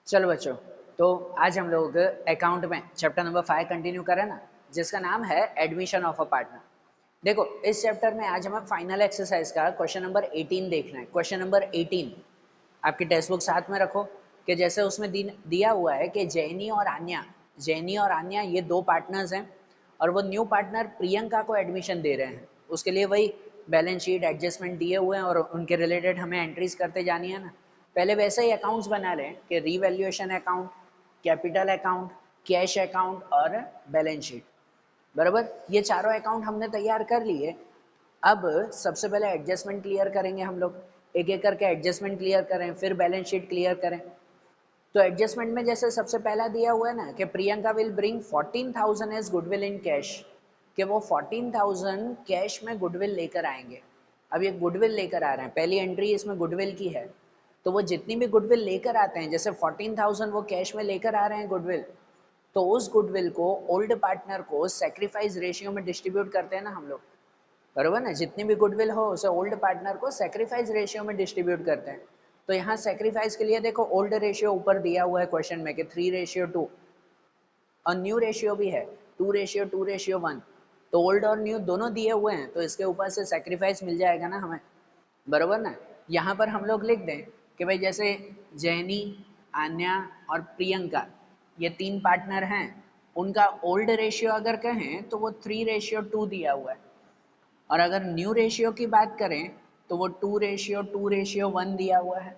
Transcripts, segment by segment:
चलो बच्चों, तो आज हम लोग अकाउंट में चैप्टर नंबर 5 कंटिन्यू करें ना, जिसका नाम है एडमिशन ऑफ अ पार्टनर। देखो, इस चैप्टर में आज हमें फाइनल एक्सरसाइज का क्वेश्चन नंबर 18 देखना है। क्वेश्चन नंबर 18 आपकी टेक्स्ट बुक साथ में रखो कि जैसे उसमें दिया हुआ है कि जैनी और आन्या ये दो पार्टनर्स हैं और वो न्यू पार्टनर प्रियंका को एडमिशन दे रहे हैं। उसके लिए वही बैलेंस शीट एडजस्टमेंट दिए हुए हैं और उनके रिलेटेड हमें एंट्रीज करते जानी है ना। पहले वैसे ही अकाउंट्स बना लें कि revaluation account, capital account, cash account और बैलेंस शीट। बराबर, ये चारों अकाउंट हमने तैयार कर लिए। अब सबसे पहले एडजस्टमेंट क्लियर करेंगे हम लोग, एक एक करके एडजस्टमेंट क्लियर करें, फिर बैलेंस शीट क्लियर करें। तो एडजस्टमेंट में जैसे सबसे पहला दिया हुआ है ना कि Priyanka will bring 14,000 as goodwill in cash, कि वो 14,000 कैश में गुडविल लेकर आएंगे। अब ये गुडविल लेकर आ रहे हैं, पहली एंट्री इसमें गुडविल की है। तो वो जितनी भी गुडविल लेकर आते हैं, जैसे 14,000 वो कैश में लेकर आ रहे हैं गुडविल, तो उस गुडविल को ओल्ड पार्टनर को सेक्रीफाइस रेशियो में डिस्ट्रीब्यूट करते हैं ना हम लोग। बरोबर ना, जितनी भी गुडविल हो उसे ओल्ड पार्टनर को सेक्रीफाइस रेशियो में डिस्ट्रीब्यूट करते हैं। तो यहाँ सेक्रीफाइस के लिए देखो ओल्ड रेशियो ऊपर दिया हुआ है क्वेश्चन में कि 3:2 और न्यू रेशियो भी है 2:1। तो ओल्ड और न्यू दोनों दिए हुए हैं, तो इसके ऊपर से सेक्रीफाइस मिल जाएगा ना हमें। बरोबर ना, यहाँ पर हम लोग लिख दें कि भाई जैसे जैनी, आन्या और प्रियंका ये तीन पार्टनर हैं, उनका ओल्ड रेशियो अगर कहें तो वो 3:2 दिया हुआ है। और अगर न्यू रेशियो की बात करें तो वो 2:1 दिया हुआ है।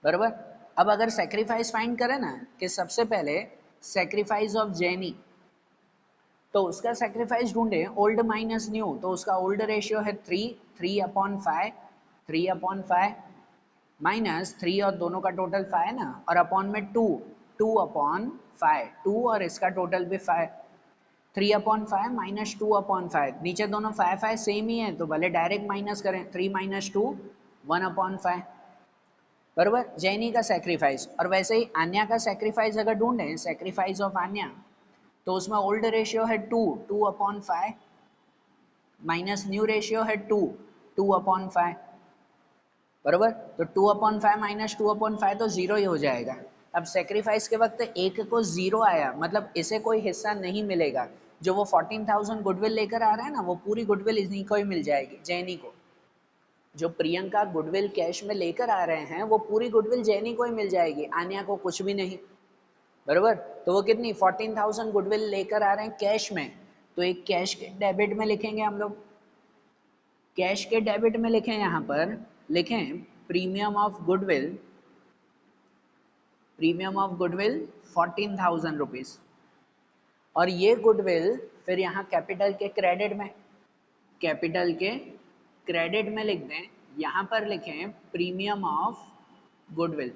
बराबर। अब अगर सेक्रीफाइस फाइंड करें ना कि सबसे पहले सेक्रीफाइस ऑफ जेनी, तो उसका सेक्रीफाइस ढूंढे ओल्ड माइनस न्यू, तो उसका ओल्ड रेशियो है 3:5, 3/5 माइनस 3 और दोनों का टोटल 5 ना, और अपॉन में 2/5, 2 और इसका टोटल भी 5, 3/5 माइनस 2/5, नीचे दोनों 5 सेम ही है तो भले डायरेक्ट माइनस करें, 3 - 2 1/5। बराबर, जैनी का सेक्रीफाइस। और वैसे ही आन्या का सेक्रीफाइस अगर ढूंढें, सेक्रीफाइस ऑफ आन्या, तो उसमें ओल्ड रेशियो है 2/5 माइनस न्यू रेशियो है 2/5। बराबर, तो 2/5 माइनस 2/5 तो जीरो ही हो जाएगा। अब सेक्रीफाइस के वक्त एक को जीरो आया, मतलब इसे कोई हिस्सा नहीं मिलेगा। जो वो 14,000 गुडविल लेकर आ रहा है ना, वो पूरी गुडविल इन्हीं को ही मिल जाएगी, जैनी को। जो प्रियंका गुडविल कैश में लेकर आ रहे हैं वो पूरी गुडविल जैनी को ही मिल जाएगी, आन्या को कुछ भी नहीं। बराबर, तो वो कितनी 14,000 गुडविल लेकर आ रहे हैं कैश में, तो एक कैश के डेबिट में लिखेंगे हम लोग। कैश के डेबिट में लिखें, यहाँ पर लिखें premium of goodwill, premium of goodwill 14,000 rupees. और ये गुडविल फिर यहाँ कैपिटल के क्रेडिट में, कैपिटल के क्रेडिट में लिख दें। यहाँ पर लिखें premium of goodwill,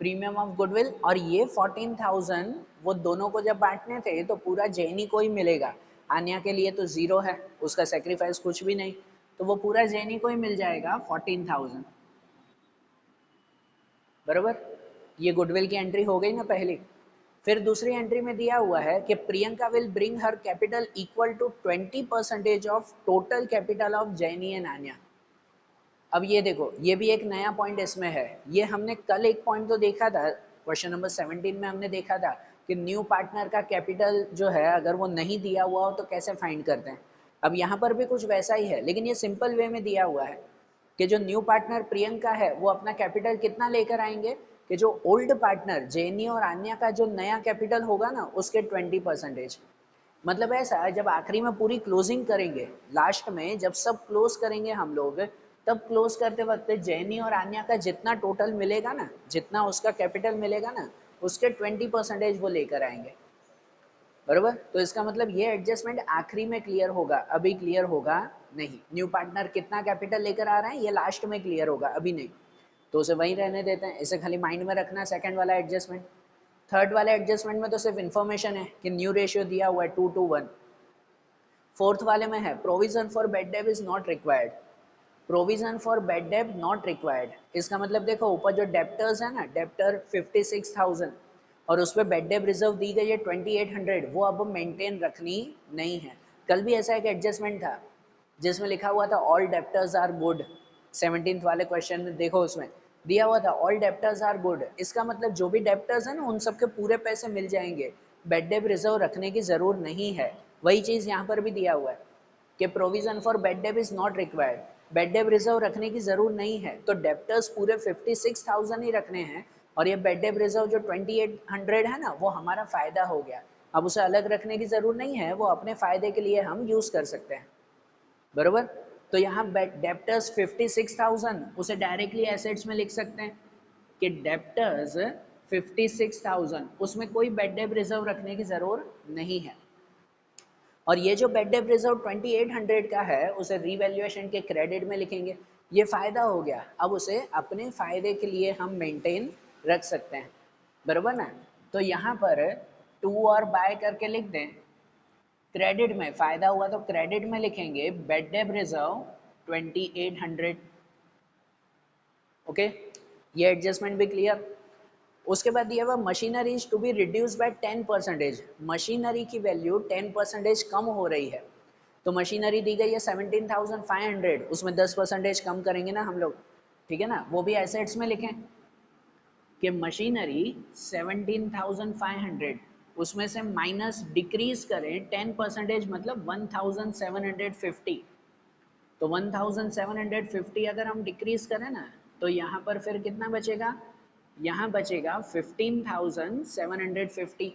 premium of goodwill. और ये 14,000 वो दोनों को जब बांटने थे तो पूरा जैनी को ही मिलेगा। आन्या के लिए तो जीरो है, उसका सेक्रीफाइस कुछ भी नहीं, तो वो पूरा जैनी को ही मिल जाएगा 14,000। बराबर, ये गुडविल की एंट्री हो गई ना पहली। फिर दूसरी एंट्री में दिया हुआ है कि Priyanka will bring her capital equal to 20% of total capital of Jenny and Anya. अब ये देखो, ये भी एक नया पॉइंट इसमें है। ये हमने कल एक पॉइंट तो देखा था, क्वेश्चन नंबर 17 में हमने देखा था कि न्यू पार्टनर का कैपिटल जो है अगर वो नहीं दिया हुआ हो तो कैसे फाइंड करते हैं। अब यहाँ पर भी कुछ वैसा ही है, लेकिन ये सिंपल वे में दिया हुआ है कि जो न्यू पार्टनर प्रियंका है वो अपना कैपिटल कितना लेकर आएंगे, कि जो ओल्ड पार्टनर जेनी और आन्या का जो नया कैपिटल होगा ना उसके 20%। मतलब ऐसा जब आखिरी में पूरी क्लोजिंग करेंगे, लास्ट में जब सब क्लोज करेंगे हम लोग, तब क्लोज करते वक्त जैनी और आन्या का जितना टोटल मिलेगा ना, जितना उसका कैपिटल मिलेगा ना, उसके 20% वो लेकर आएंगे। बरोबर, तो इसका मतलब ये एडजस्टमेंट आखिरी में क्लियर होगा, अभी क्लियर होगा नहीं। न्यू पार्टनर कितना कैपिटल लेकर आ रहे हैं ये लास्ट में क्लियर होगा, अभी नहीं। तो उसे वहीं रहने देते हैं, इसे खाली माइंड में रखना सेकंड वाला एडजस्टमेंट। थर्ड वाले एडजस्टमेंट में तो सिर्फ इन्फॉर्मेशन है कि न्यू रेशियो दिया हुआ है 2:1। फोर्थ वाले में है provision for bad debt is not required, provision for bad debt not required. इसका मतलब देखो ऊपर जो डेप्टर्स है ना, डेप्टर 56,000 और उस पर बेड डेब रिजर्व दी गई है 2,800, वो अब मेंटेन रखनी नहीं है। कल भी ऐसा एक एडजस्टमेंट था जिसमें लिखा हुआ था all debtors are good, 17th वाले क्वेश्चन में देखो उसमें दिया हुआ था ऑल डेप्टर्स आर गुड, इसका मतलब जो भी डेप्टर्स है ना उन सबके पूरे पैसे मिल जाएंगे, बेड डेब रिजर्व रखने की जरूर नहीं है। वही चीज यहाँ पर भी दिया हुआ है कि provision for bad debt is not required, bad debt reserve रखने की जरूर नहीं है। तो डेप्टर्स पूरे 56,000 ही रखने हैं और ये बेड डेब रिजर्व जो 2800 है ना वो हमारा फायदा हो गया। अब उसे अलग रखने की जरूर नहीं है, वो अपने फायदे के लिए हम यूज कर सकते हैं, बरोबर। तो यहाँ डेप्टर्स 56,000 उसे डायरेक्टली एसेट्स में लिख सकते हैं कि डेप्टर्स 56,000, उसमें कोई बेड डेब रिजर्व रखने की जरूरत नहीं है। और ये जो बेड डेब रिजर्व 2800 का है उसे रीवैल्यूएशन के क्रेडिट में लिखेंगे, ये फायदा हो गया, अब उसे अपने फायदे के लिए हम मेंटेन रख सकते हैं, बरोबर ना। तो यहाँ पर टू और बाय करके लिख दें, क्रेडिट में फायदा हुआ तो क्रेडिट में लिखेंगे बेड डेब रिजर्व 2800, ओके। ये एडजस्टमेंट भी क्लियर। उसके बाद दिया हुआ machinery to be reduce by 10%, machinery की वैल्यू 10% कम हो रही है। तो मशीनरी दी गई है 17,500, उसमें 10% कम करेंगे ना हम लोग, ठीक है ना, वो भी एसेट्स में लिखें कि मशीनरी 17,500 उसमें से माइनस डिक्रीज करें 10%, मतलब 1,750। तो 1,750 अगर हम डिक्रीज करें ना तो यहाँ पर फिर कितना बचेगा, यहाँ बचेगा 15,750,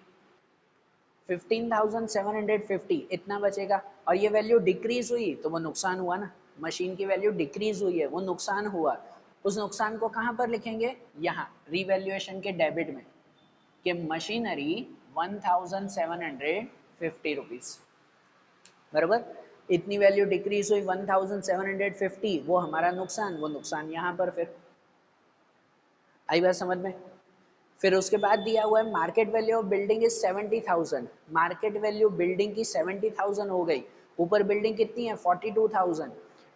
15,750 इतना बचेगा। और ये वैल्यू डिक्रीज हुई तो वो नुकसान हुआ ना, मशीन की वैल्यू डिक्रीज हुई है वो नुकसान हुआ, उस नुकसान को कहाँ पर लिखेंगे, यहाँ रीवैल्यूएशन के डेबिट में कि मशीनरी 1,750 रुपीज, बराबर। इतनी वैल्यू डिक्रीज हुई 1,750, वो हमारा नुकसान, वो नुकसान यहाँ पर फिर आई बात समझ में। फिर उसके बाद दिया हुआ है market value of building is 70,000, market value building की 70,000 हो गई, ऊपर बिल्डिंग कितनी है 42,000,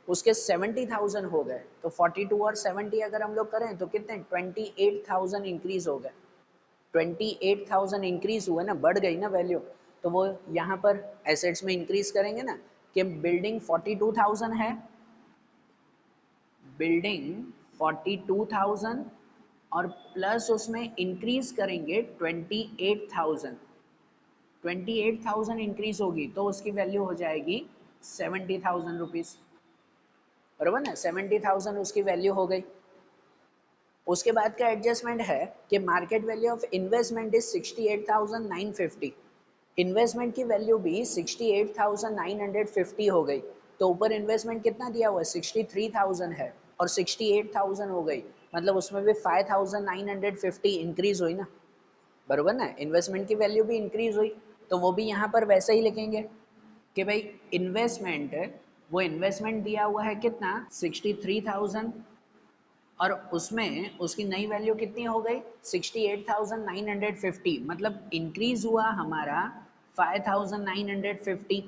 उसके 70,000 हो गए, तो 42 और 70 अगर हम लोग करें तो कितने 28,000 इंक्रीज हो गए, 28,000 इंक्रीज हुआ ना, बढ़ गई ना वैल्यू। तो वो यहाँ पर एसेट्स में इंक्रीज करेंगे ना कि बिल्डिंग 42,000 है, बिल्डिंग 42,000 और प्लस उसमें इंक्रीज करेंगे 28,000, 28,000 इंक्रीज होगी तो उसकी वैल्यू हो जाएगी 70,000 रुपीज, बराबर ना, 70,000 उसकी वैल्यू हो गई। उसके बाद का एडजस्टमेंट है कि market value of investment is 68,950, investment की वैल्यू भी 68,950 हो गई। तो ऊपर इन्वेस्टमेंट कितना दिया हुआ है 63,000 है और 68,000 हो गई, मतलब उसमें भी 5,950 इंक्रीज हुई ना, बरोबर ना, इन्वेस्टमेंट की वैल्यू भी इंक्रीज हुई। तो वो भी यहाँ पर वैसे ही लिखेंगे कि भाई इन्वेस्टमेंट, वो इन्वेस्टमेंट दिया हुआ है कितना 63,000 और उसमें उसकी नई वैल्यू कितनी हो गई 68,950, मतलब इंक्रीज हुआ हमारा 5,950,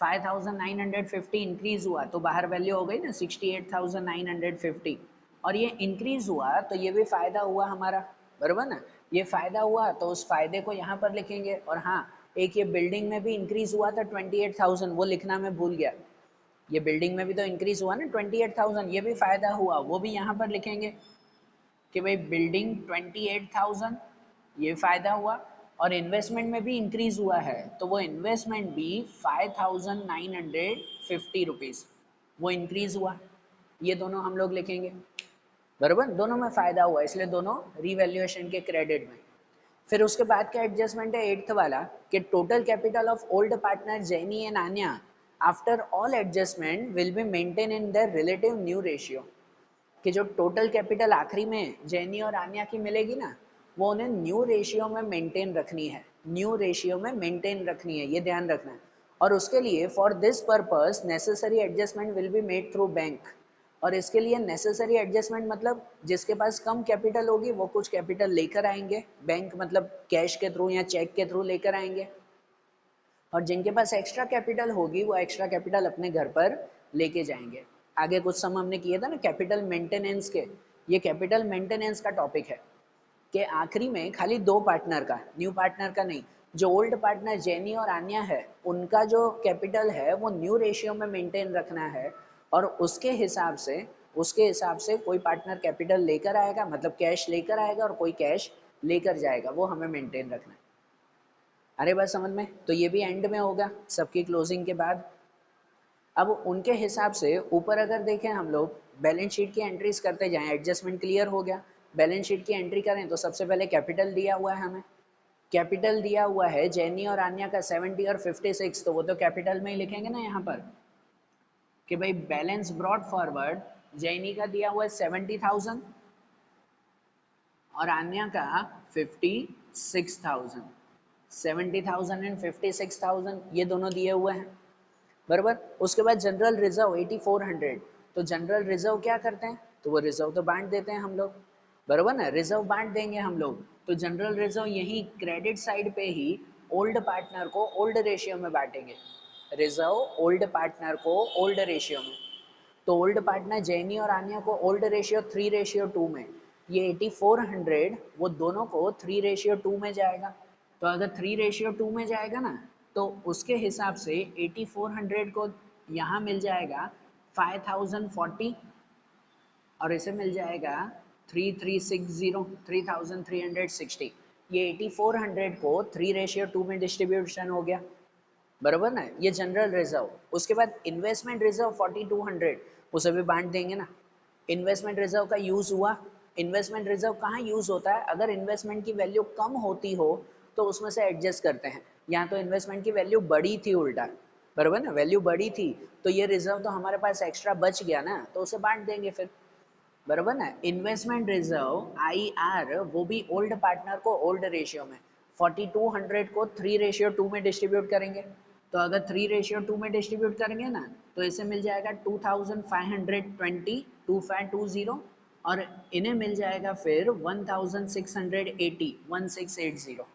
5,950 इंक्रीज हुआ तो बाहर वैल्यू हो गई ना 68,950, और ये इंक्रीज हुआ तो ये भी फायदा हुआ हमारा, बराबर ना। ये फायदा हुआ तो उस फायदे को यहाँ पर लिखेंगे। और हाँ, एक ये बिल्डिंग में भी इंक्रीज हुआ था 28,000, वो लिखना मैं भूल गया, ये बिल्डिंग में भी तो इंक्रीज हुआ ना 28,000, ये भी फायदा हुआ, वो भी यहाँ पर लिखेंगे कि भाई बिल्डिंग 28,000 ये फायदा हुआ और इन्वेस्टमेंट में भी इंक्रीज हुआ है तो वो इन्वेस्टमेंट भी 5,950 रुपीज वो इंक्रीज हुआ, ये दोनों हम लोग लिखेंगे, बराबर, दोनों में फायदा हुआ इसलिए दोनों रीवैल्यूएशन के क्रेडिट में। फिर उसके बाद का एडजस्टमेंट है एट्थ वाला कि total capital of old partner Jenny and Anya after all adjustment will be maintain in their relative new ratio, कि जो टोटल कैपिटल आखिरी में जैनी और आन्या की मिलेगी ना वो उन्हें न्यू रेशियो में मेंटेन रखनी है, न्यू रेशियो में मेंटेन रखनी है, ये ध्यान रखना है। और उसके लिए for this purpose necessary adjustment will be made through bank, और इसके लिए नेसेसरी एडजस्टमेंट मतलब जिसके पास कम कैपिटल होगी वो कुछ कैपिटल लेकर आएंगे बैंक, मतलब कैश के थ्रू या चेक के थ्रू लेकर आएंगे, और जिनके पास एक्स्ट्रा कैपिटल होगी वो एक्स्ट्रा कैपिटल अपने घर पर लेके जाएंगे। आगे कुछ सम हमने किया था ना कैपिटल मेंटेनेंस के, ये कैपिटल मेंटेनेंस का टॉपिक है कि आखिरी में खाली दो पार्टनर का, न्यू पार्टनर का नहीं, जो ओल्ड पार्टनर जेनी और आन्या है उनका जो कैपिटल है वो न्यू रेशियो में मेंटेन रखना है और उसके हिसाब से उसके हिसाब से कोई पार्टनर कैपिटल लेकर आएगा, मतलब कैश लेकर आएगा, और कोई कैश लेकर जाएगा, वो हमें मेंटेन रखना है। अरे बात समझ में? तो ये भी एंड में होगा सबकी क्लोजिंग के बाद। अब उनके हिसाब से ऊपर अगर देखें हम लोग, बैलेंस शीट की एंट्रीज करते जाएं, एडजस्टमेंट क्लियर हो गया। बैलेंस शीट की एंट्री करें तो सबसे पहले कैपिटल दिया हुआ है हमें, कैपिटल दिया हुआ है जैनी और आन्या का 70 और 56, तो वो तो कैपिटल में ही लिखेंगे ना यहाँ पर कि भाई बैलेंस ब्रॉड फॉरवर्ड, जैनी का दिया हुआ है 70,000 और आन्या का 56,000। 70,000 एंड 56,000 ये दोनों दिए हुए हैं, बराबर। उसके बाद जनरल रिजर्व 8400, तो जनरल रिजर्व क्या करते हैं, तो वो रिजर्व तो बांट देते हैं हम लोग, बराबर ना, रिजर्व बांट देंगे हम लोग। तो जनरल रिजर्व यही क्रेडिट साइड पे ही ओल्ड पार्टनर को ओल्ड रेशियो में बांटेंगे, रिजर्व ओल्ड पार्टनर को ओल्ड रेशियो में। तो ओल्ड पार्टनर जैनी और आन्या को ओल्ड रेशियो 3:2 में, ये 8400 वो दोनों को 3:2 में जाएगा। तो अगर 3:2 में जाएगा ना, तो उसके हिसाब से 8400 को यहाँ मिल जाएगा 5040 और इसे मिल जाएगा 3360। ये 8400 को 3:2 में डिस्ट्रीब्यूशन हो गया, बराबर ना, ये जनरल रिजर्व। उसके बाद इन्वेस्टमेंट रिजर्व 4200, उसे भी बांट देंगे ना। इन्वेस्टमेंट रिजर्व का यूज हुआ, इन्वेस्टमेंट रिजर्व कहाँ यूज होता है, अगर इन्वेस्टमेंट की वैल्यू कम होती हो तो उसमें से एडजस्ट करते हैं। यहाँ तो इन्वेस्टमेंट की वैल्यू बड़ी थी उल्टा, बराबर ना, वैल्यू बड़ी थी, तो ये रिजर्व तो हमारे पास एक्स्ट्रा बच गया ना, तो उसे बांट देंगे फिर, बराबर ना। इन्वेस्टमेंट रिजर्व IR वो भी ओल्ड पार्टनर को ओल्ड रेशियो में, 4200 को 3:2 में डिस्ट्रीब्यूट करेंगे। तो अगर 3:2 में डिस्ट्रीब्यूट करेंगे ना, तो इसे मिल जाएगा 2520, 2520, और इन्हें मिल जाएगा फिर 1680, 1680।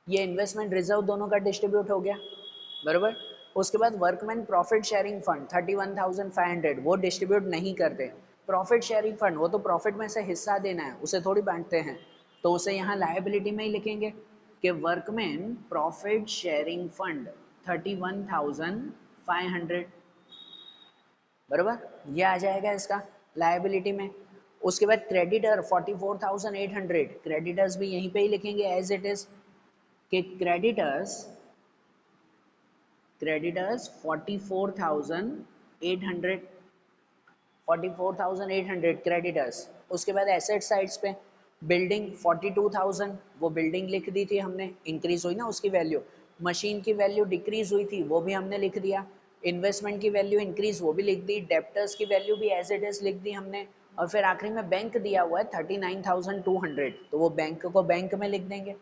ये इन्वेस्टमेंट रिजर्व दोनों का डिस्ट्रीब्यूट हो गया, बराबर। उसके बाद वर्कमैन प्रॉफिट शेयरिंग फंड 31,500, वो डिस्ट्रीब्यूट नहीं करते। प्रॉफिट शेयरिंग फंड वो तो प्रॉफिट में से हिस्सा देना है, उसे थोड़ी बांटते हैं, तो उसे यहाँ लायबिलिटी में ही लिखेंगे कि वर्कमैन प्रॉफिट शेयरिंग फंड 31,500, बराबर, ये आ जाएगा इसका लायबिलिटी में। उसके बाद क्रेडिटर 44,800, क्रेडिटर्स भी यहीं पे ही लिखेंगे एज इट इज कि क्रेडिटर्स 44,800, 44,800 क्रेडिटर्स। उसके बाद एसेट साइड्स पे बिल्डिंग 42,000, वो बिल्डिंग लिख दी थी हमने, इंक्रीज हुई ना उसकी वैल्यू। मशीन की वैल्यू डिक्रीज हुई थी, वो भी हमने लिख दिया। इन्वेस्टमेंट की वैल्यू इंक्रीज, वो भी लिख दी। डेप्टर्स की वैल्यू भी एज इट इज लिख दी हमने। और फिर आखिरी में बैंक दिया हुआ है 39,200, तो वो बैंक को बैंक में लिख देंगे,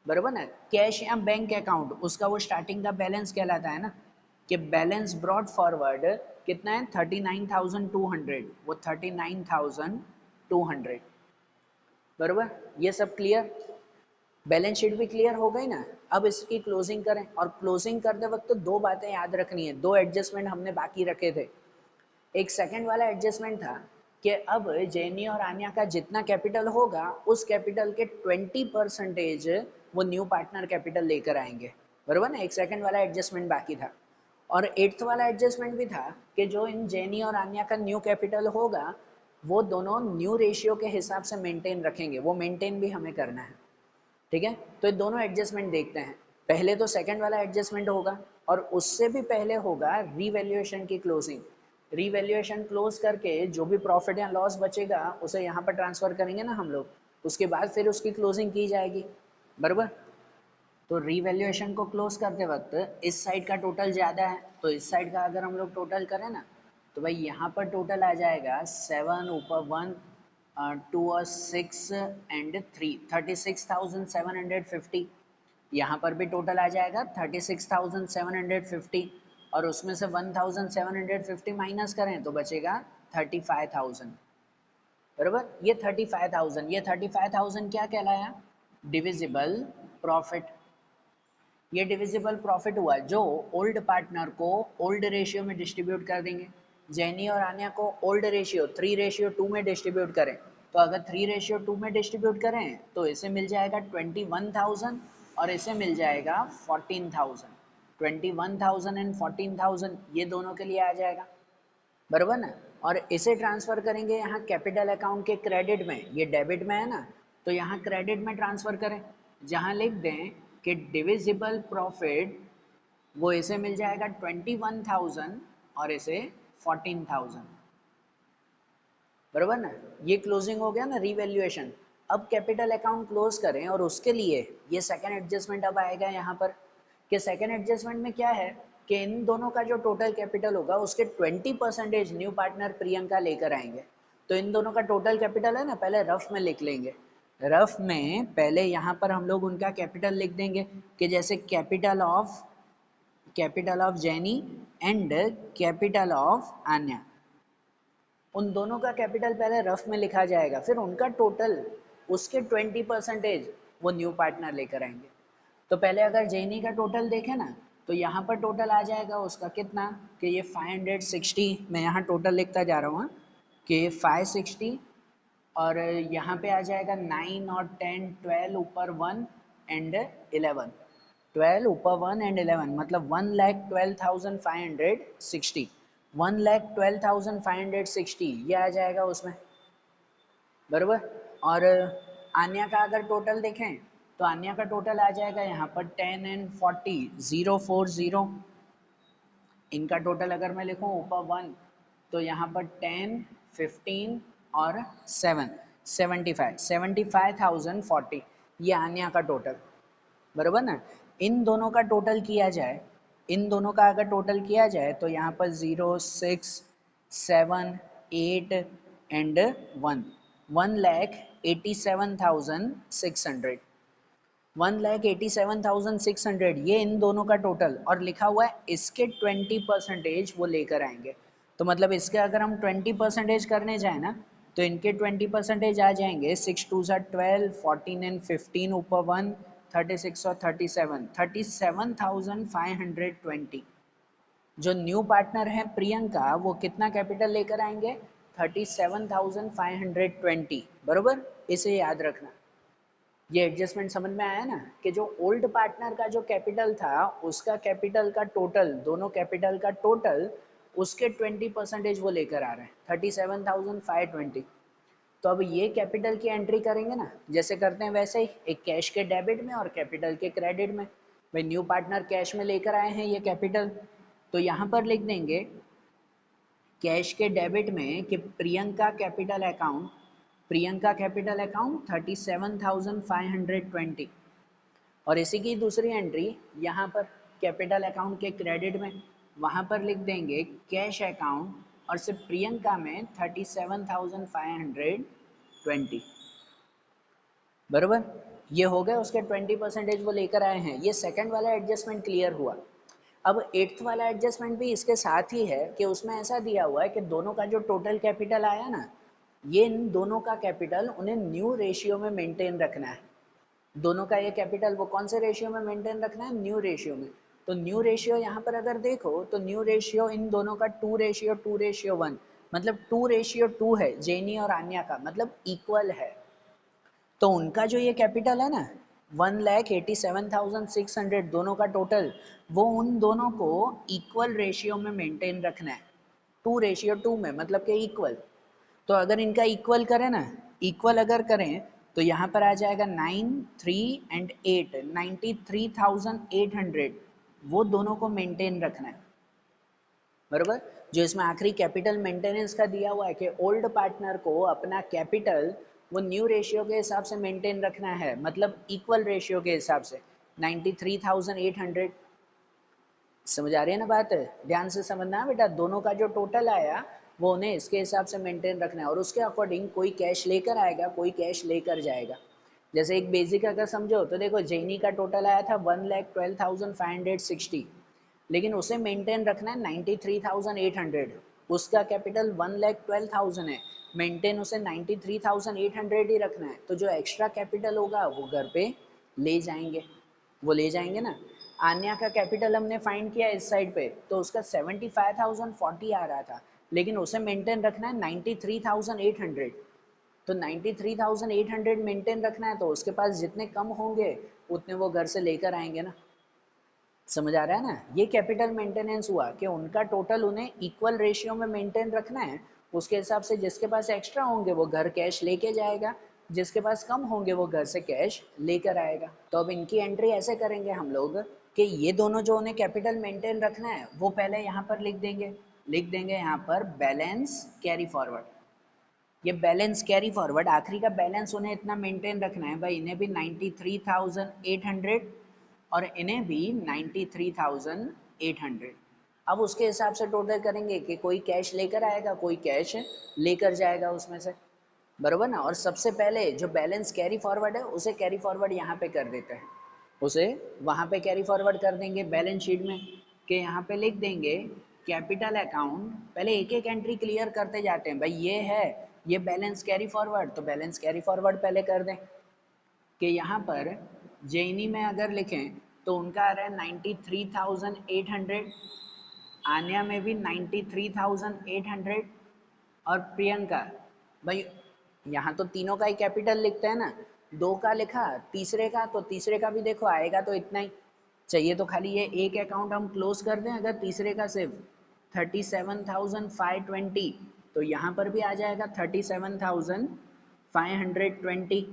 बराबर ना। कैश या बैंक अकाउंट उसका वो स्टार्टिंग का बैलेंस कहलाता है ना, कि बैलेंस ब्रॉड फॉरवर्ड कितना है 39,200, वो 39,200, बराबर। ये सब क्लियर, बैलेंस शीट भी क्लियर हो गई ना। अब इसकी क्लोजिंग करें, और क्लोजिंग करते वक्त तो दो बातें याद रखनी है, दो एडजस्टमेंट हमने बाकी रखे थे। एक सेकंड वाला एडजस्टमेंट था कि अब जेनी और आन्या का जितना कैपिटल होगा उस कैपिटल के 20% वो न्यू पार्टनर कैपिटल लेकर आएंगे, बराबर ना। एक सेकंड वाला एडजस्टमेंट बाकी था। और एट्थ वाला एडजस्टमेंट भी था कि जो इन जेनी और आन्या का न्यू कैपिटल होगा वो दोनों न्यू रेशियो के हिसाब से मेंटेन रखेंगे, वो मेंटेन भी हमें करना है, ठीक है। तो ये दोनों एडजस्टमेंट देखते हैं। पहले तो सेकंड वाला एडजस्टमेंट होगा, और उससे भी पहले होगा रीवैल्यूएशन की क्लोजिंग। रीवैल्यूएशन क्लोज करके जो भी प्रॉफिट या लॉस बचेगा उसे यहाँ पर ट्रांसफर करेंगे ना हम लोग, उसके बाद फिर उसकी क्लोजिंग की जाएगी, बराबर। तो रीवैल्यूएशन को क्लोज करते वक्त इस साइड का टोटल ज़्यादा है, तो इस साइड का अगर हम लोग टोटल करें ना, तो भाई यहाँ पर टोटल आ जाएगा 7 ऊपर 1 2 और 6 एंड 3, 36,750। यहाँ पर भी टोटल आ जाएगा 36,750, और उसमें से 1,750 माइनस करें तो बचेगा 35,000, बराबर। ये 35,000, ये 35,000 क्या कहलाया, डिविजिबल प्रॉफिट। ये डिविजिबल प्रॉफिट हुआ जो ओल्ड पार्टनर को ओल्ड रेशियो में डिस्ट्रीब्यूट कर देंगे। जैनी और आन्या को ओल्ड रेशियो 3:2 में डिस्ट्रीब्यूट करें, तो अगर 3:2 में डिस्ट्रीब्यूट करें तो इसे मिल जाएगा 21,000 और इसे मिल जाएगा 14,000। 21,000 एंड 14,000 ये दोनों के लिए आ जाएगा, बराबर ना। और इसे ट्रांसफर करेंगे यहाँ कैपिटल अकाउंट के क्रेडिट में, ये डेबिट में है ना, तो यहाँ क्रेडिट में ट्रांसफर करें, जहाँ लिख दें कि डिविजिबल प्रॉफिट वो इसे मिल जाएगा 21,000 और इसे 14,000, बराबर ना। ये क्लोजिंग हो गया ना, रीवैल्यूएशन। अब कैपिटल अकाउंट क्लोज करें और उसके लिए ये सेकंड एडजस्टमेंट अब आएगा यहाँ पर, कि सेकंड एडजस्टमेंट में क्या है कि इन दोनों का जो टोटल कैपिटल होगा उसके 20% न्यू पार्टनर प्रियंका लेकर आएंगे। तो इन दोनों का टोटल कैपिटल है ना, पहले रफ में लिख लेंगे। रफ में पहले यहाँ पर हम लोग उनका कैपिटल लिख देंगे कि जैसे capital of Jenny and capital of Anya, उन दोनों का कैपिटल पहले रफ में लिखा जाएगा, फिर उनका टोटल उसके 20% वो न्यू पार्टनर लेकर आएंगे। तो पहले अगर जेनी का टोटल देखें ना, तो यहाँ पर टोटल आ जाएगा उसका कितना कि ये 560, मैं यहाँ टोटल लिखता जा रहा हूँ कि 560, और यहाँ पे आ जाएगा 9 और 10 12 ऊपर 1 एंड 11, 12 ऊपर 1 एंड 11, मतलब 1,12,560, 1,12,560 ये आ जाएगा उसमें, बराबर। और आन्या का अगर टोटल देखें तो आन्या का टोटल आ जाएगा यहाँ पर 10 एंड 40, 040, इनका टोटल अगर मैं लिखूँ ऊपर 1 तो यहाँ पर 10 15 और 7 75,040, ये आन्या का टोटल, बराबर ना। इन दोनों का टोटल किया जाए, इन दोनों का अगर टोटल किया जाए तो यहाँ पर 0 6 7 8 एंड 1, 1,87,600, 1,87,600 ये इन दोनों का टोटल, और लिखा हुआ है इसके 20% वो लेकर आएंगे। तो मतलब इसके अगर हम 20% करने जाए ना, तो इनके 20% आ जाएंगे 6 2 12, 14 एंड 15 ऊपर 1, 36 और 37, 37,520। जो न्यू पार्टनर है प्रियंका, वो कितना कैपिटल लेकर आएंगे 37,520, बरोबर। इसे याद रखना। ये एडजस्टमेंट समझ में आया ना, कि जो ओल्ड पार्टनर का जो कैपिटल था उसका कैपिटल का टोटल, दोनों कैपिटल का टोटल उसके 20% वो लेकर आ रहे हैं 37,520। तो अब ये कैपिटल की एंट्री करेंगे ना, जैसे करते हैं वैसे ही, एक कैश के डेबिट में और कैपिटल के क्रेडिट में। भाई न्यू पार्टनर कैश में लेकर आए हैं ये कैपिटल, तो यहाँ पर लिख देंगे कैश के डेबिट में कि प्रियंका कैपिटल अकाउंट 37,520, और इसी की दूसरी एंट्री यहाँ पर कैपिटल अकाउंट के क्रेडिट में, वहाँ पर लिख देंगे कैश अकाउंट और सिर्फ प्रियंका में 37,520, बराबर। ये हो गया उसके 20% वो लेकर आए हैं। ये सेकंड वाला एडजस्टमेंट क्लियर हुआ। अब एट्थ वाला एडजस्टमेंट भी इसके साथ ही है कि उसमें ऐसा दिया हुआ है कि दोनों का जो टोटल कैपिटल आया ना, ये इन दोनों का कैपिटल उन्हें न्यू रेशियो में मेंटेन रखना है। दोनों का ये कैपिटल वो कौन से रेशियो में मेंटेन रखना है, न्यू रेशियो में। तो न्यू रेशियो यहाँ पर अगर देखो तो न्यू रेशियो इन दोनों का 2:1, मतलब 2:2 है जेनी और आन्या का, मतलब इक्वल है। तो उनका जो ये कैपिटल है ना 1,87,600, दोनों का टोटल, वो उन दोनों को इक्वल रेशियो में मेंटेन रखना है, 2:2 में, मतलब कि इक्वल। तो अगर इनका इक्वल करें ना, इक्वल अगर करें तो यहाँ पर आ जाएगा 9 3 एंड 8, 93,800, वो दोनों को मेंटेन रखना है, बराबर। जो इसमें आखिरी कैपिटल मेंटेनेंस का दिया हुआ है कि ओल्ड पार्टनर को अपना कैपिटल वो न्यू रेशियो के हिसाब से मेंटेन रखना है, मतलब इक्वल रेशियो के हिसाब से 93,800। समझ आ रही है ना बात, ध्यान से समझना है बेटा। दोनों का जो टोटल आया वो उन्हें इसके हिसाब से मेंटेन रखना है, और उसके अकॉर्डिंग कोई कैश लेकर आएगा, कोई कैश लेकर जाएगा। जैसे एक बेसिक अगर समझो तो देखो जेनी का टोटल आया था 1,12,560, लेकिन उसे मेंटेन रखना है 93,800। उसका कैपिटल 1,12,000 है, मेंटेन उसे 93,800 ही रखना है। तो जो एक्स्ट्रा कैपिटल होगा वो घर पे ले जाएंगे, वो ले जाएंगे ना। आन्या का कैपिटल हमने फाइंड किया इस साइड पे, तो उसका 75,040 आ रहा था, लेकिन उसे मेंटेन रखना है 93,800। तो 93,800 मेंटेन रखना है, तो उसके पास जितने कम होंगे उतने वो घर से लेकर आएंगे ना। समझ आ रहा है ना। ये कैपिटल मेंटेनेंस हुआ कि उनका टोटल उन्हें इक्वल रेशियो में मेंटेन रखना है, उसके हिसाब से जिसके पास एक्स्ट्रा होंगे वो घर कैश लेके जाएगा, जिसके पास कम होंगे वो घर से कैश लेकर आएगा। तो अब इनकी एंट्री ऐसे करेंगे हम लोग कि ये दोनों जो उन्हें कैपिटल मेंटेन रखना है वो पहले यहाँ पर लिख देंगे यहाँ पर बैलेंस कैरी फॉरवर्ड। ये बैलेंस कैरी फॉरवर्ड, आखिरी का बैलेंस उन्हें इतना मेंटेन रखना है भाई, इन्हें भी 93,800 और इन्हें भी 93,800। अब उसके हिसाब से टोटल करेंगे कि कोई कैश लेकर आएगा, कोई कैश लेकर जाएगा उसमें से, बरोबर ना। और सबसे पहले जो बैलेंस कैरी फॉरवर्ड है उसे कैरी फॉरवर्ड यहाँ पे कर देते हैं, उसे वहाँ पे कैरी फॉरवर्ड कर देंगे बैलेंस शीट में, कि यहाँ पे लिख देंगे कैपिटल अकाउंट। पहले एक एक एंट्री क्लियर करते जाते हैं भाई, ये है ये बैलेंस कैरी फॉरवर्ड, तो बैलेंस कैरी फॉरवर्ड पहले कर दें कि यहाँ पर जैनी में अगर लिखें तो उनका आ रहा है 93,800, आन्या में भी 93,800 और प्रियंका भाई, यहाँ तो तीनों का ही कैपिटल लिखते हैं ना, दो का लिखा तीसरे का, तो तीसरे का भी देखो आएगा तो इतना ही चाहिए, तो खाली ये एक अकाउंट हम क्लोज कर दें अगर तीसरे का सिर्फ 37,520, तो यहाँ पर भी आ जाएगा 37,520,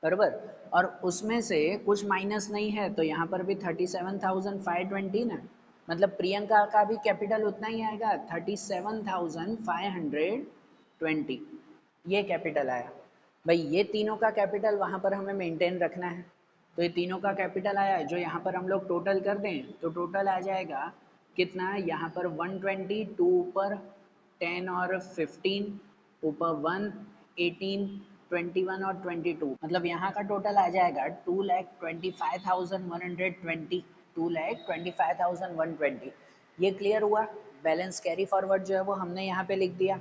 बराबर। और उसमें से कुछ माइनस नहीं है तो यहाँ पर भी 37,520 ना, मतलब प्रियंका का भी कैपिटल उतना ही आएगा 37,520, ये कैपिटल आया भाई। ये तीनों का कैपिटल वहाँ पर हमें मेंटेन रखना है, तो ये तीनों का कैपिटल आया है, जो यहाँ पर हम लोग टोटल कर दें तो टोटल आ जाएगा कितना, यहाँ पर 120, 2 ऊपर 10 और 15 ऊपर 1, 18, 21 और 22, मतलब यहाँ का टोटल आ जाएगा 2,25,120, 2,25,120। ये क्लियर हुआ। बैलेंस कैरी फॉरवर्ड जो है वो हमने यहाँ पे लिख दिया।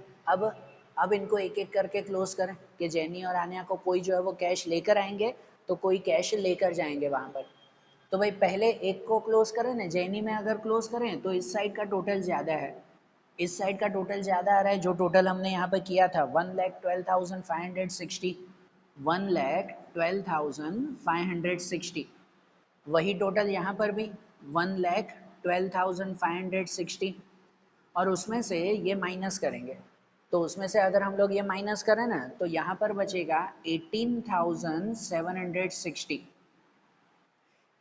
अब इनको एक एक करके क्लोज करें कि जैनी और आन्या को कोई जो है वो कैश लेकर आएंगे तो कोई कैश लेकर जाएंगे वहाँ पर। तो भाई पहले एक को क्लोज करें ना, जैनी में अगर क्लोज करें तो इस साइड का टोटल ज़्यादा है, इस साइड का टोटल ज़्यादा आ रहा है, जो टोटल हमने यहाँ पर किया था 1,12,560, 1,12,560, वही टोटल यहाँ पर भी 1,12,560, और उसमें से ये माइनस करेंगे, तो उसमें से अगर हम लोग ये माइनस करें ना तो यहाँ पर बचेगा 18,760,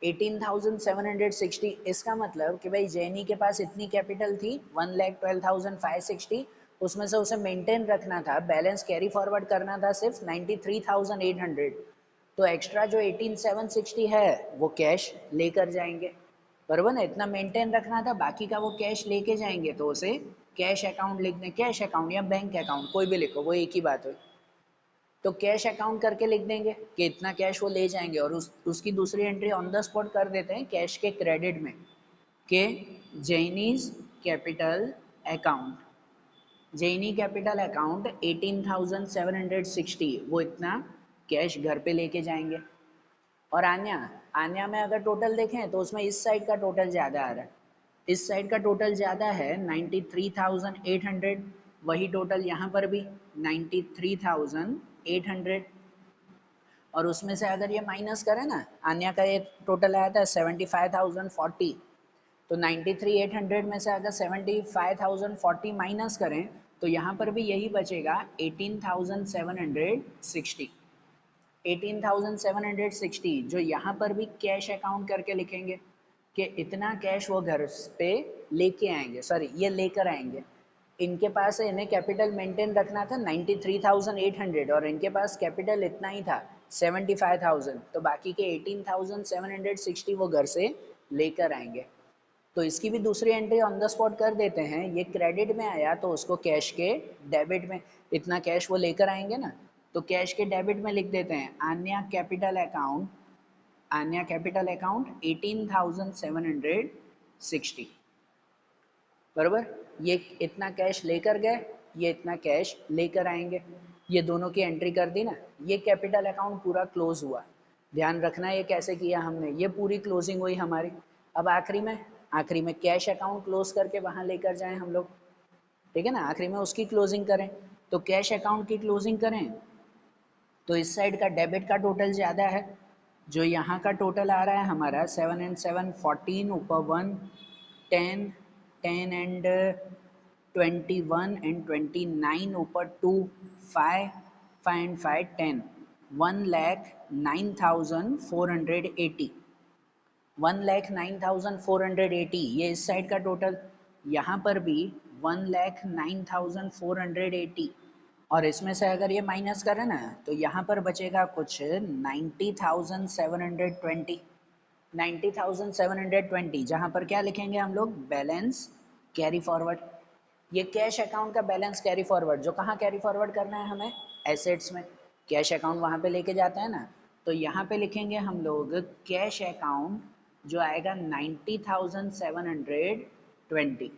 18,760। इसका मतलब कि भाई जैनी के पास इतनी कैपिटल थी 1,12,560, उसमें से उसे मेंटेन रखना था, बैलेंस कैरी फॉरवर्ड करना था सिर्फ 93,800, तो एक्स्ट्रा जो 18,760 है वो कैश लेकर जाएंगे, बराबर ना। इतना मेंटेन रखना था, बाकी का वो कैश लेके जाएंगे, तो उसे कैश अकाउंट लिख दें, कैश अकाउंट या बैंक अकाउंट कोई भी लिखो, वो एक ही बात है। तो कैश अकाउंट करके लिख देंगे कि इतना कैश वो ले जाएंगे, और उसकी दूसरी एंट्री ऑन द स्पॉट कर देते हैं कैश के क्रेडिट में, कि जैनीज कैपिटल अकाउंट, जैनी कैपिटल अकाउंट 18,760, वो इतना कैश घर पे लेके जाएंगे। और आन्या, आन्या में अगर टोटल देखें तो उसमें इस साइड का टोटल ज़्यादा आ रहा है, इस साइड का टोटल ज़्यादा है 93,800, वही टोटल यहाँ पर भी 93,800, और उसमें से अगर ये माइनस करें ना, आन्या का ये टोटल आया था 75,040, तो 93,800 में से अगर 75,040 माइनस करें तो यहाँ पर भी यही बचेगा 18,760, 18,760, जो यहाँ पर भी कैश अकाउंट करके लिखेंगे कि इतना कैश वो घर पे लेके आएंगे, सॉरी ये लेकर आएंगे। इनके पास है, इन्हें कैपिटल मेंटेन रखना था 93,800 और इनके पास कैपिटल इतना ही था 75,000, तो बाकी के 18,760 वो घर से लेकर आएंगे। तो इसकी भी दूसरी एंट्री ऑन द स्पॉट कर देते हैं, ये क्रेडिट में आया तो उसको कैश के डेबिट में, इतना कैश वो लेकर आएंगे ना, तो कैश के डेबिट में लिख देते हैं Anya capital account, Anya capital account 18,760, बराबर। ये इतना कैश लेकर गए, ये इतना कैश लेकर आएंगे, ये दोनों की एंट्री कर दी ना, ये कैपिटल अकाउंट पूरा क्लोज हुआ। ध्यान रखना ये कैसे किया हमने, ये पूरी क्लोजिंग हुई हमारी। अब आखिरी में कैश अकाउंट क्लोज करके वहाँ लेकर जाएं हम लोग, ठीक है ना, आखिरी में उसकी क्लोजिंग करें। तो कैश अकाउंट की क्लोजिंग करें तो इस साइड का डेबिट का टोटल ज़्यादा है, जो यहाँ का टोटल आ रहा है हमारा 7 and 7 14 ऊपर 1 10 10 and 21 एंड 29 ऊपर 2 5 5 एंड 5 10 1,09,480 1,09,480 ये इस साइड का टोटल, यहाँ पर भी 1,09,480 और इसमें से अगर ये माइनस करें ना तो यहाँ पर बचेगा कुछ 90,720 90,720 जहाँ पर क्या लिखेंगे हम लोग बैलेंस कैरी फॉरवर्ड। ये कैश अकाउंट का बैलेंस कैरी फॉरवर्ड जो कहाँ कैरी फॉरवर्ड करना है हमें, एसेट्स में। कैश अकाउंट वहाँ पे लेके जाते हैं ना, तो यहाँ पे लिखेंगे हम लोग कैश अकाउंट जो आएगा 90,720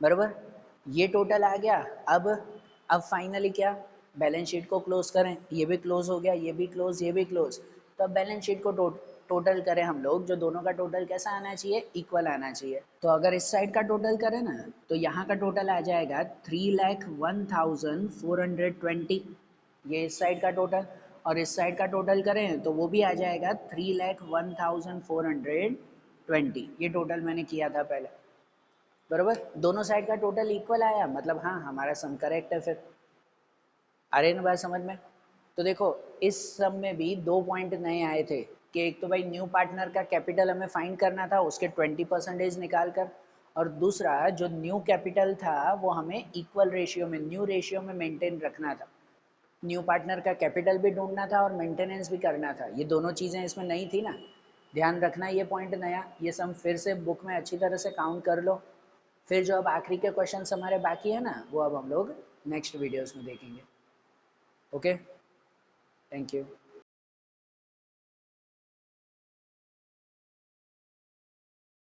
बराबर। ये टोटल आ गया। अब फाइनली क्या, बैलेंस शीट को क्लोज करें। ये भी क्लोज हो गया, ये भी क्लोज, ये भी क्लोज। तो अब बैलेंस शीट को टोटल करें हम लोग, जो दोनों का टोटल कैसा आना चाहिए, इक्वल आना चाहिए। तो अगर इस साइड का टोटल करें ना तो यहाँ का टोटल आ जाएगा 3,01,420, ये इस साइड का टोटल। और इस साइड का टोटल करें तो वो भी आ जाएगा 3,01,420। ये टोटल मैंने किया था पहले बराबर। दोनों साइड का टोटल इक्वल आया, मतलब हाँ हमारा सम करेक्ट है फिर। आ रही ना बात समझ में। तो देखो इस सम में भी 2 पॉइंट नए आए थे कि एक तो भाई न्यू पार्टनर का कैपिटल हमें फाइंड करना था उसके 20% निकाल कर, और दूसरा जो न्यू कैपिटल था वो हमें इक्वल रेशियो में, न्यू रेशियो में मेंटेन रखना था। न्यू पार्टनर का कैपिटल भी ढूंढना था और मेंटेनेंस भी करना था। ये दोनों चीज़ें इसमें नई थी ना, ध्यान रखना ये पॉइंट नया। ये सम फिर से बुक में अच्छी तरह से काउंट कर लो। फिर जो अब आखिरी के क्वेश्चन हमारे बाकी है ना वो अब हम लोग नेक्स्ट वीडियोस में देखेंगे। Okay, thank you.